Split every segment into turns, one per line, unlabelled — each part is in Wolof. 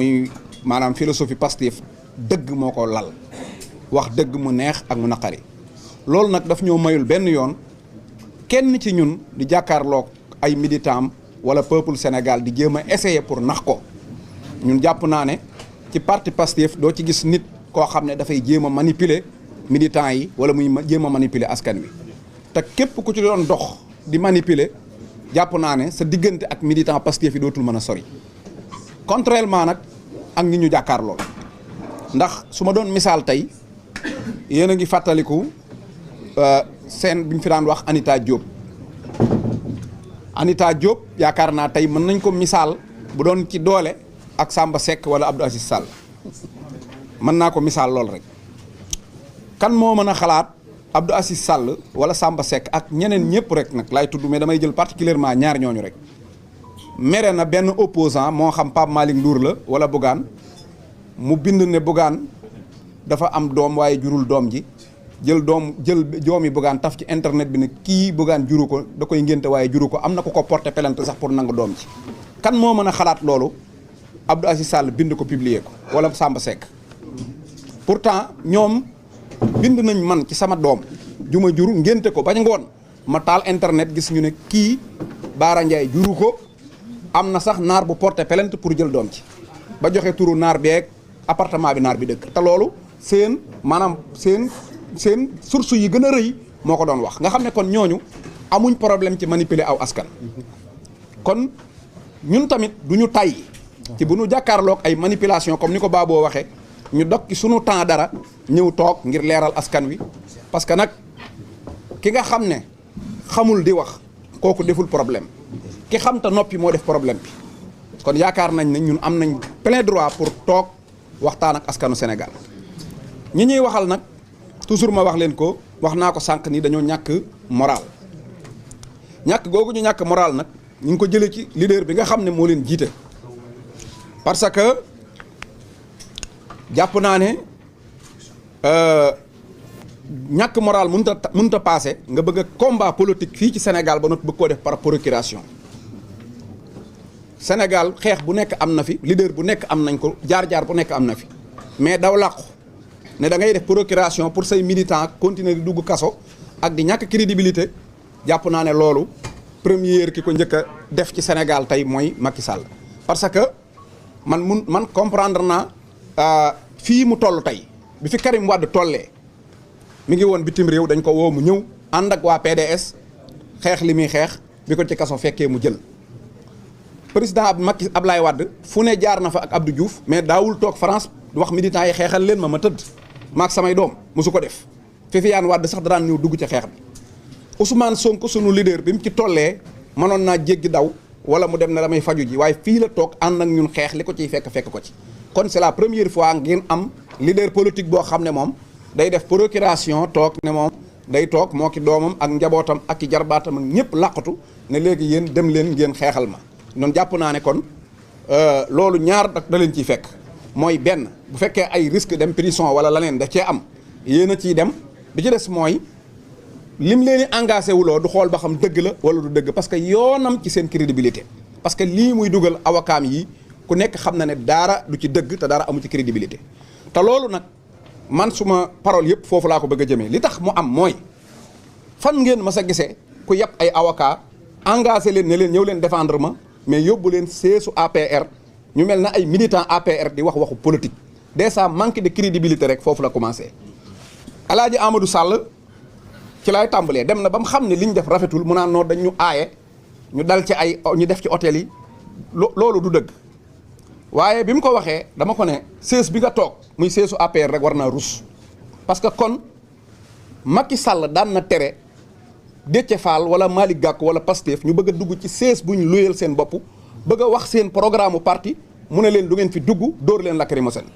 muy maanaam philosophie Pastef dëgg moo ko lal wax dëgg mu neex ak mu naqari loolu nag daf ñoo mayul benn yoon kenn ci ñun di jàkkaarloog ay militants wala peuple Sénégal di jéem a essayer pour nax ko ñun jàpp naa ne ci parti Pastef doo ci gis nit koo xam ne dafay jéem a manipuler militants yi wala muy jéem a manipuler askan wi te képp ku ci doon dox di manipuler jàpp naa ne sa diggante ak militant Pastef yi dootul mën a sori contrairement nag ak ñi ñu jàkkaarloo ndax su ma doon misaal tey yéen a ngi fàttaliku seen bi ñu fi daan wax Anita Diop yaakaar naa tey mën nañ ko misaal bu doon ci doole ak Samba Seck wala Abdou Aziz Sall mën naa ko misaal lool rek kan moo mën a xalaat Abdou Aziz Sall wala Samba Seck ak ñeneen ñëpp rek nag laay tudd mais damay jël particulièrement ñaar ñooñu rek mere na benn opposant moo xam Pape Malick Ndour la wala Bougane mu bind ne Bougane dafa am doom waaye jurul doom ji jël doomi Bougane taf ci internet bi ne kii Bougane juru ko da koy ngénte waaye juru ko am na ko porté plainte sax pour nangu doom ji kan moo mën a xalaat loolu Abdou Aziz Sall bind ko publier ko wala Samba Seck pourtant ñoom bind nañ man ci sama doom ju ma jur ngénte ko bañ ngoon ma taal internet gis ñu ne kii Baara Ndiaye juru ko am na sax naar bu porté plainte pour jël doom ci ba joxe turu naar beeg appartement bi naar bi dëkk te loolu seen source yi gën a rëy moo ko doon wax nga xam ne kon ñooñu amuñ problème ci manipuler aw askan kon ñun tamit du ñu tàyyi ci bu ñu jàkkaarloog ay manipulation comme ni ko Baboo waxee ñu dog ci sunu temps dara ñëw toog ngir leeral askan wi parce que nag ki nga xam ne xamul di wax kooku deful problème ki xam te noppi moo def problème bi kon yaakaar nañ ne ñun am nañ plein droit pour toog waxtaan ak askanu Sénégal ñi ñuy waxal nag toujours ma wax leen ko wax naa ko sànq ni dañoo ñàkk moral ñàkk googu ñu ñàkk moral nag ñu ngi ko jëlee ci leader bi nga xam ne moo leen jiite parce que jàpp naa ne ñàkk moral mënut a passé nga bëgg a combat politique fii ci Sénégal ba not bëgg koo def par procuration Sénégal xeex bu nekk am na fi leader bu nekk am nañ ko jaar-jaar bu nekk am na fi mais daw làqu ne da ngay def procuration pour say militants continuer di dugg kaso ak di ñàkk crédibilité jàpp naa ne loolu première ki ko njëkk a def ci Sénégal tey mooy Macky Sall parce que man comprendre naa fii mu toll tey bi fi Karim Wade tollee mi ngi woon bitim réew dañ ko woo mu ñëw ànd ak waa PDS xeex li muy xeex bi ko ci kaso fekkee mu jël président Ablaye Wade fu ne jaar na fa ak Abdou Diouf mais daawul toog France wax militants yi xeexal leen ma tëdd maak samay doom mosu ko def Viviane Wade sax daan ñëw dugg ci xeex bi Ousmane Sonko sunu leader bi mu ci tollee mënoon naa jéggi daw wala mu dem ne damay faju ji waaye fii la toog ànd ak ñun xeex li ko ciy fekk ko ci kon c'est la première fois ngeen am leader politique boo xam ne moom day def procuration toog ne moom day toog moo ki doomam ak njabootam ak i jarbaatam ak ñëpp làqatu ne léegi yéen dem leen ngeen xeexal ma noonu jàpp naa ne kon loolu ñaar da leen ciy fekk mooy benn bu fekkee ay risque dem prison wala leneen da cee am yéen a ciy dem bi ci des mooy lim leen di engagé wuloo du xool ba xam dëgg la wala du dëgg parce que yoonam ci seen crédibilité parce que lii muy dugal avocat yi ku nekk xam na ne dara du ci dëgg te dara amu ci crédibilité te loolu nag man suma parole yëpp foofu laa ko bëgg a jëmee li tax mu am mooy fan ngeen mas a gisee ku yàpp ay avocat engagé leen ne leen ñëw leen défendre ma mais yóbbu leen seesu APR ñu mel na ay militants APR di wax waxu politique déjà manque de crédibilité rek foofu la commencé Alaaji Amadou Sall ci laay tàmbalee dem na ba mu xam ne li ñu def rafetul mu naan noonu dañ ñu aaye ñu dal ci ñu def ci hôtel yi loolu du dëgg waaye bi mu ko waxee dama ko ne sees bi nga toog muy seesu APR rek war naa rus parce que kon Macky Sall daan na tere Déthié Fall wala Malick Gakou wala Pastef ñu bëgg a dugg ci sees bu ñu luyeel seen bopp bëgg a wax seen programme mu parti mu ne leen du ngeen fi dugg dóor leen lacrymogène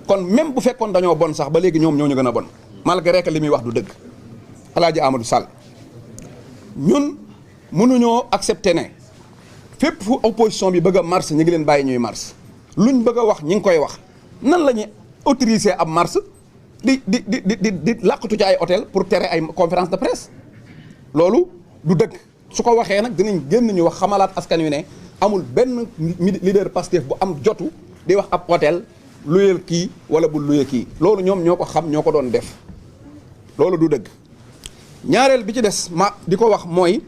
kon même bu fekkoon dañoo bon sax ba léegi ñoom ñoo ñu gën a bon malgré que li muy wax du dëgg Alaaji Amadou Sall ñun mënuñoo accepter ne fépp fu opposition bi bëgg a marche ñu ngi leen bàyyi ñuy marche luñ bëgg a wax ñi ngi koy wax nan la ñuy autoriser ab marche di làqatu ci ay hôtel pour tere ay conférence de presse loolu du dëgg su ko waxee nag dinañ génn ñu wax xamalaat askan wi ne amul benn leader Pastef bu am jotu di wax ab hôtel luyeel kii wala bu luye kii loolu ñoom ñoo ko xam ñoo ko doon def loolu du dëgg. ñaareel bi ci des ma di ko wax mooy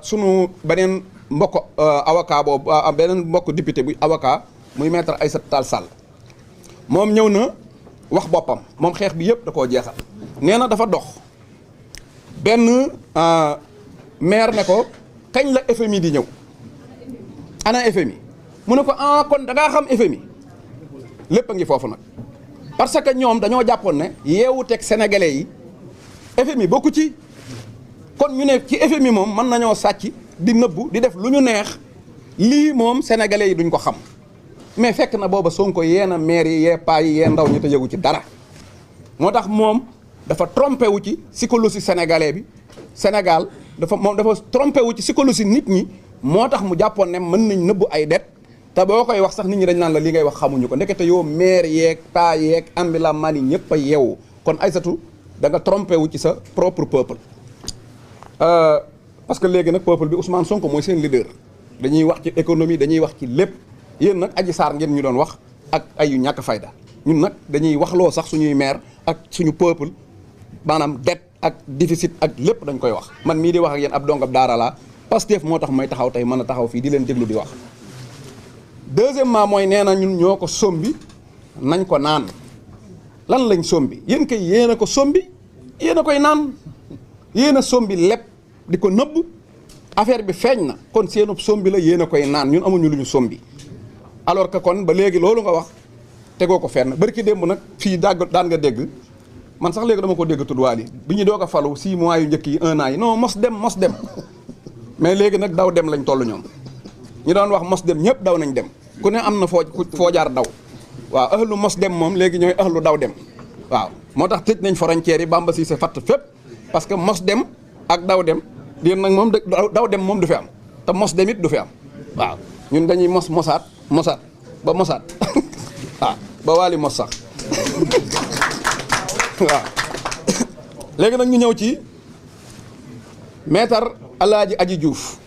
sunu beneen mbokk avocat boobu beneen mbokk député bu avocat muy maître Aïssata Tall Sall moom ñëw na wax boppam moom xeex bi yëpp da koo jeexal. nee na dafa dox benn maire ne ko kañ la FMI di ñëw ana FMI mu ne ko kon da ngaa xam FMI lépp a ngi foofu nag parce que ñoom dañoo jàppoon ne yeewu teg sénégalais yi FMI bokku ci. kon ñu ne ci FMI moom mën nañoo sàcc di nëbbu di def lu ñu neex lii moom sénégalais yi duñ ko xam mais fekk na booba Sonko yee na maire yi yee paa yi yee ndaw ñi te yëgu ci dara moo tax moom dafa trompé wu ci psychologie sénégalais bi Sénégal dafa trompé wu ci psychologie nit ñi moo tax mu jàppoon ne mën nañ nëbbu ay det te boo koy wax sax nit ñi dañ naan la li ngay wax xamuñu ko ndekete yow maire yeeg paa yeeg ambulant man yi ñëpp a yeewu kon Aïssatou da nga trompé wu ci sa propre peuple. parce que léegi nag peuple bi Ousmane Sonko mooy seen leader dañuy wax ci économie dañuy wax ci lépp yéen nag Adji Sarr ngeen ñu doon wax ak ay yu ñàkk fayda ñun nag dañuy waxloo sax suñuy maire ak suñu peuple maanaam dette ak déficit ak lépp dañ koy wax man mii di wax ak yéen ab dongab daara laa Pastef moo tax may taxaw tey mën a taxaw fii di leen déglu di wax. deuxièmement mooy nee na ñun ñoo ko sombi nañ ko naan lan lañ sombi yéen kay yéen a ko sombi yéen a koy naan yéen a sombi lépp di ko nëbb affaire bi feeñ na kon seenub sombi la yéen a koy naan ñun amuñu lu ñu sombi alors que kon ba léegi loolu nga wax tegoo ko fenn barki démb nag fii daan nga dégg man sax léegi dama ko dégg tuddwaali bi ñu doog a falu 6 mois yu njëkk yi 1 an yi non mos dem mais léegi nag daw dem lañ toll ñoom ñu doon wax mos dem ñëpp daw nañ dem ku ne am na foo jaar daw waaw ahlu mos dem moom léegi ñooy ahlu daw dem waaw moo tax tëj nañ frontière yi Bamba Cissé fatt fépp parce que mos dem ak daw dem yéen nag moom daw dem moom du fi am te mos dem it du fi am waaw ñun dañuy mosaat ba mosaat waaw ba waali mos sax waaw léegi nag ñu ñëw ci maître Alaaji Aji Diouf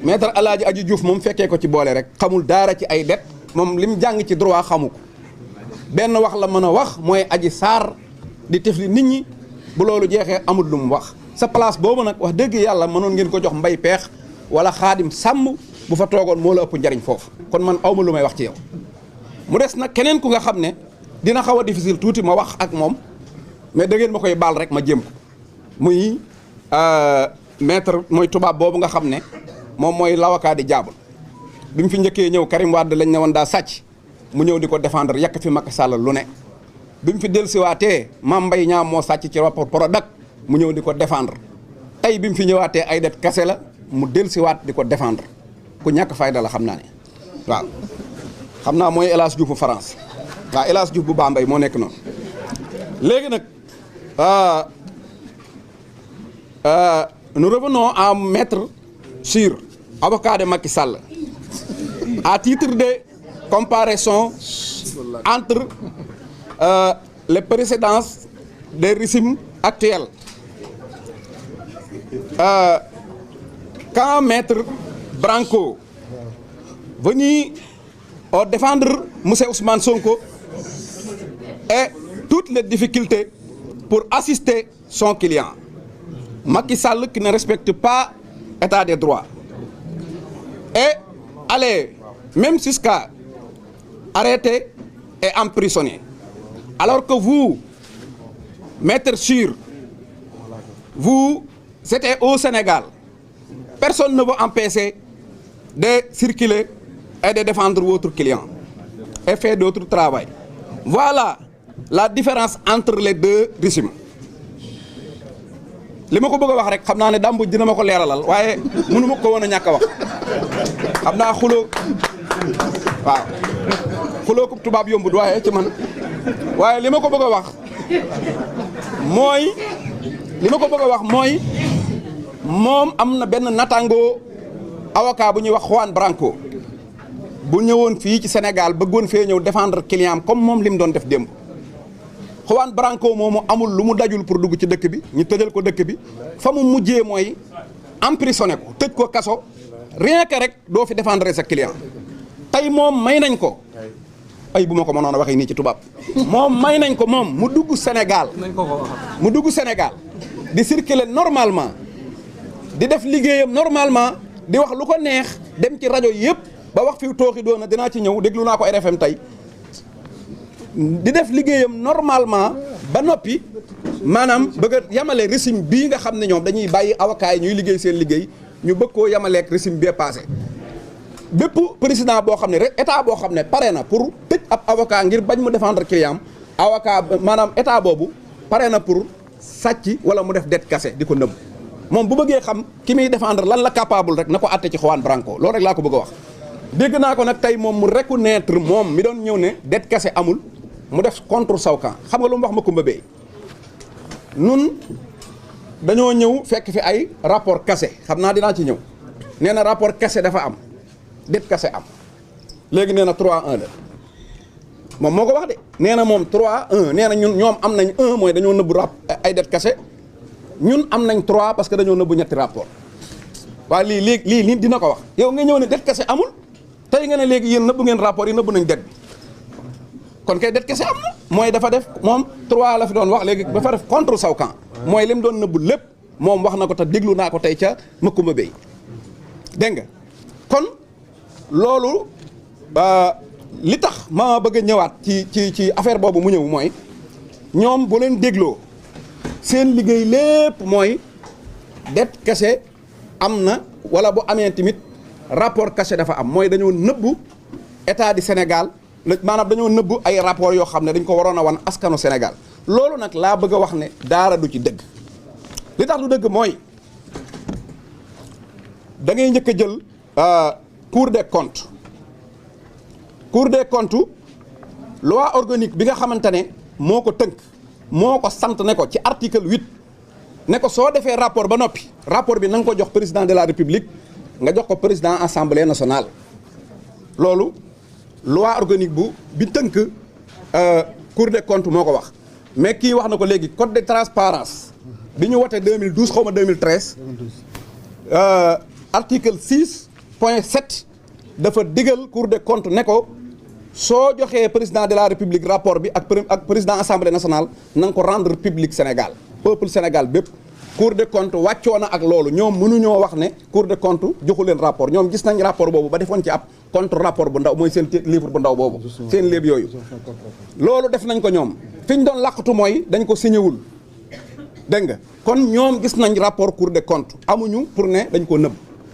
maître Alaaji Aji Diouf moom fekkee ko ci boole rek xamul daara ci ay det moom lim jàng ci droit xamu ko benn wax la mën a wax mooy Adji Sarr di tefli nit ñi bu loolu jeexee amul lu mu wax sa place boobu nag wax dëgg yàlla mënoon ngeen ko jox mbay peex wala xaadim sàmm bu fa toogoon moo la ëpp njariñ foofu kon man awma lu may wax ci yow mu des nag keneen ku nga xam ne dina xaw a difficile tuuti ma wax ak moom mais da ngeen ma koy baal rek ma jëm ko muy maître mooy tubaab boobu nga xam ne moom mooy l'avocat di jaabul bi mu fi njëkkee ñëw Karim Wade lañ ne woon daa sàcc mu ñëw di ko défendre yàq fi Macky Sall lu ne bi mu fi dellusiwaatee Mame Mbaye Niang moo sàcc ci rapport Prodac mu ñëw di ko défendre tey bi mu fi ñëwaatee ay det kase la mu dellusiwaat di ko défendre ku ñàkk fayda la xam naa ne waaw xam naa mooy El Hadj Diouf bu France waaw El Hadj Diouf bu Bambey moo nekk noonu léegi nag nous revenons à maître Cyr avocat de Macky Sall à titre de comparaison entre les précédences des régimes actuels. Quand maître Branco venu défendre M. Ousmane Sonko et toutes les difficultés pour assister son client, Macky Sall qui ne respecte pas l'état des droits et aller même jusqu'à arrêter et emprisonner. Alors que vous, maître Cyr, vous êtes au Sénégal, personne ne vous empêcher de circuler et de défendre votre client et faire d'autres travail. Voilà la différence entre les deux régimes. li ma ko bëgg a wax rek xam naa ne dàmbuj dina ma ko leeralal waaye mënu ma ko woon a ñàkk a wax xam naa xuloo waaw xuloo ko tubaab yombut waaye ci man waaye li ma ko bëgg a wax mooy moom am na benn nattangoo avocat bu ñuy wax Juan Branco bu ñëwoon fii ci Sénégal bëggoon fee ñëw défendre client comme moom li mu doon def démb Juan Branco moomu amul lu mu dajul pour dugg ci dëkk bi ñu tëjal ko dëkk bi fa mu mujjee mooy emprisonné ko tëj ko kaso rien que rek doo fi défendre sa client tey moom may nañ ko ay bu ma ko mënoon a waxee nii ci tubaab moom may nañ ko moom mu dugg Sénégal mu dugg Sénégal di circuler normalement di def liggéeyam normalement di wax lu ko neex dem ci rajo yëpp ba wax fi tooxi doona dinaa ci ñëw déglu naa ko RFM tey di def liggéeyam normalement ba noppi maanaam bëgg a yamale régime bii nga xam ne ñoom dañuy bàyyi avocat yi ñuy liggéey seen liggéey ñu bëgg koo yamaleek régime bee passé bépp président boo xam ne rek état boo xam ne pare na pour tëj ab avocat ngir bañ mu défendre client avocat maanaam état boobu pare na pour sàcc wala mu def det kase di ko nëbb moom bu bëggee xam ki muy défendre lan la capable rek na ko àtte ci Juan Branco loolu rek laa ko bëgg a wax. dégg naa ko nag tey moom mu reconnaître moom mi doon ñëw ne det kase amul mu def contre Sawkan xam nga lu mu wax Macoumba Beye nun dañoo ñëw fekk fi ay rapport kase xam naa dinaa ci ñëw nee na rapport kase dafa am det kase am léegi nee na 3-1 la moom moo ko wax de nee na moom 3-1 nee na ñoom am nañ 1 mooy dañoo nëbbu ay det kase ñun am nañ 3 parce que dañoo nëbbu ñetti rapport waaye lii dina ko wax yow nga ñëw ne det kase amul tey nga ne léegi yéen nëbbu ngeen rapport yi nëbbu nañ det bi kon kay det kase am na mooy dafa def moom 3 la fi doon wax léegi dafa def contre Sawkan mooy lim doon nëbbu lépp moom wax na ko te déglu naa ko tey ca Macoumba Beye dégg nga kon loolu li tax ma bëgg a ñëwaat ci affaire boobu mu ñëw mooy ñoom bu leen dégloo seen liggéey lépp mooy det kase am na wala bu amee tamit rapport caché dafa am mooy dañoo nëbbu état du Sénégal maanaam dañoo nëbbu ay rapport yoo xam ne dañ ko waroon a wan askanu Sénégal loolu nag laa bëgg a wax ne daara du ci dëgg li tax du dëgg mooy da ngay njëkk a jël Cour des comptes Cour des comptes loi organique bi nga xamante ne moo ko tënk moo ko sant ne ko ci article 8 ne ko soo defee rapport ba noppi rapport bi na nga ko jox président de la République nga jox ko président assemblée nationale loolu loi organique bi tënk Cour des comptes moo ko wax mais kii wax na ko léegi code de transparence bi ñu wote 2012 xaw ma 2013 article 6.7 dafa digal Cour des comptes ne ko soo joxee président de la République rapport bi ak président assemblée nationale na nga ko rendre public Sénégal peuple Sénégal bépp Cour des comptes wàccoo na ak loolu ñoom mënuñoo wax ne Cour des comptes joxu leen rapport ñoom gis nañ rapport boobu ba defoon ci ab contre rapport bu ndaw mooy seen livre bu ndaw boobu seen léeb yooyu loolu def nañ ko ñoom fi ñu doon làqatu mooy dañ ko signé wul dégg nga kon ñoom gis nañ rapport Cour des comptes amuñu pour ne dañ ko nëbb